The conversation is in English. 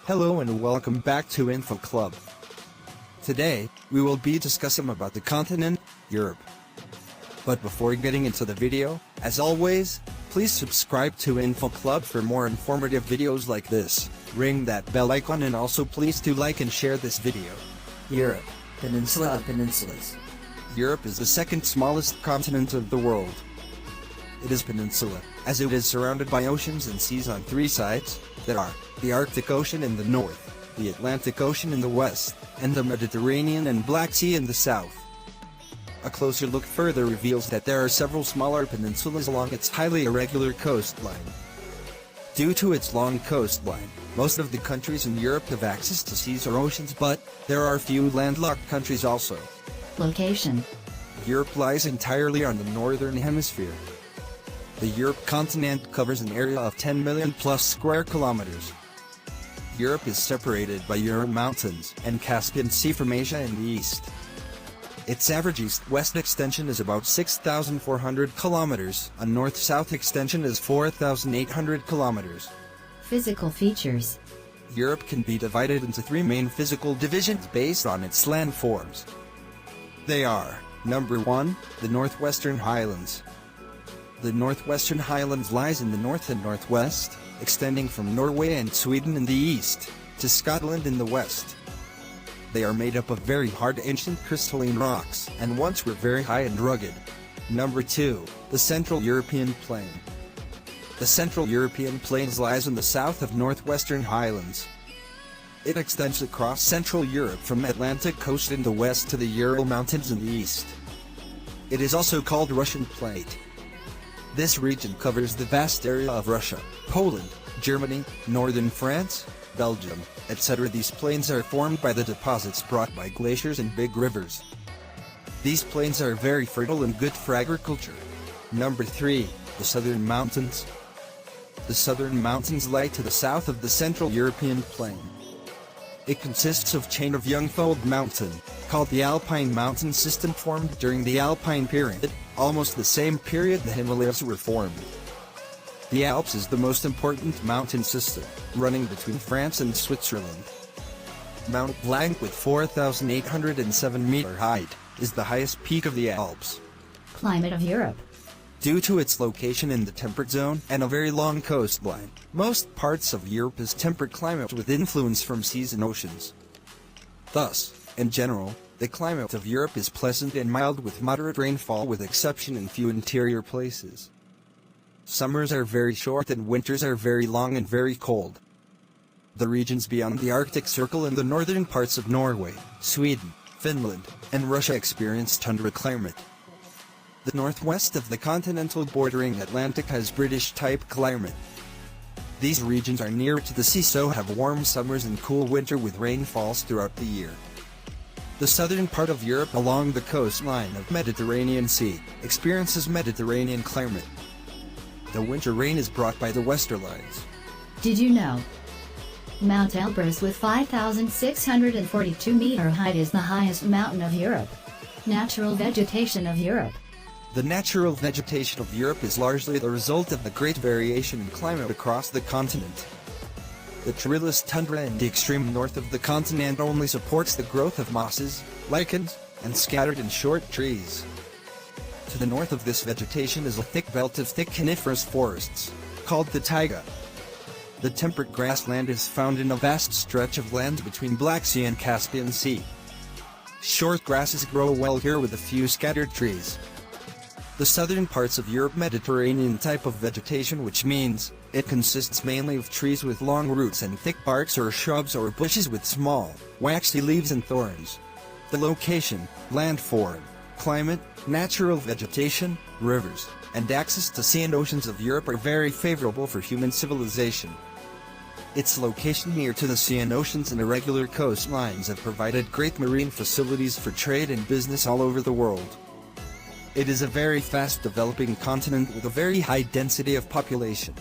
Hello and welcome back to Info Club. Today, we will be discussing about the continent, Europe. But before getting into the video, as always, please subscribe to Info Club for more informative videos like this. Ring that bell icon and also please do like and share this video. Europe, Peninsula of Peninsulas. Europe is the second smallest continent of the world. It is peninsula, as it is surrounded by oceans and seas on three sides. There are the Arctic Ocean in the north, the Atlantic Ocean in the west, and the Mediterranean and Black Sea in the south. A closer look further reveals that there are several smaller peninsulas along its highly irregular coastline. Due to its long coastline, most of the countries in Europe have access to seas or oceans, but there are few landlocked countries also. Location. Europe lies entirely on the Northern Hemisphere. The Europe continent covers an area of 10 million plus square kilometers. Europe is separated by Ural Mountains and Caspian Sea from Asia in the east. Its average east-west extension is about 6,400 kilometers, a north-south extension is 4,800 kilometers. Physical features. Europe can be divided into three main physical divisions based on its landforms. They are, number 1, the Northwestern Highlands. The Northwestern Highlands lies in the north and northwest, extending from Norway and Sweden in the east, to Scotland in the west. They are made up of very hard ancient crystalline rocks, and once were very high and rugged. Number 2, the Central European Plain. The Central European Plain lies in the south of Northwestern Highlands. It extends across Central Europe from Atlantic coast in the west to the Ural Mountains in the east. It is also called Russian Plate. This region covers the vast area of Russia, Poland, Germany, northern France, Belgium, etc. These plains are formed by the deposits brought by glaciers and big rivers. These plains are very fertile and good for agriculture. Number 3, the Southern Mountains. The Southern Mountains lie to the south of the Central European Plain. It consists of a chain of Jungfrau Mountain, called the Alpine Mountain System, formed during the Alpine period, almost the same period the Himalayas were formed. The Alps is the most important mountain system, running between France and Switzerland. Mount Blanc, with 4,807 meter height, is the highest peak of the Alps. Climate of Europe. Due to its location in the temperate zone and a very long coastline, most parts of Europe is temperate climate with influence from seas and oceans. Thus, in general, the climate of Europe is pleasant and mild with moderate rainfall, with exception in few interior places. Summers are very short and winters are very long and very cold. The regions beyond the Arctic Circle and the northern parts of Norway, Sweden, Finland, and Russia experience tundra climate. The northwest of the continental bordering Atlantic has British-type climate. These regions are near to the sea, so have warm summers and cool winter with rainfalls throughout the year. The southern part of Europe along the coastline of Mediterranean Sea experiences Mediterranean climate. The winter rain is brought by the westerlies. Did you know? Mount Elbrus, with 5,642 meter height, is the highest mountain of Europe. Natural vegetation of Europe. The natural vegetation of Europe is largely the result of the great variation in climate across the continent. The treeless tundra in the extreme north of the continent only supports the growth of mosses, lichens, and scattered and short trees. To the north of this vegetation is a thick belt of thick coniferous forests, called the taiga. The temperate grassland is found in a vast stretch of land between Black Sea and Caspian Sea. Short grasses grow well here with a few scattered trees. The southern parts of Europe Mediterranean type of vegetation, which means it consists mainly of trees with long roots and thick barks, or shrubs or bushes with small, waxy leaves and thorns. The location, landform, climate, natural vegetation, rivers, and access to sea and oceans of Europe are very favorable for human civilization. Its location near to the sea and oceans and irregular coastlines have provided great marine facilities for trade and business all over the world. It is a very fast developing continent with a very high density of population.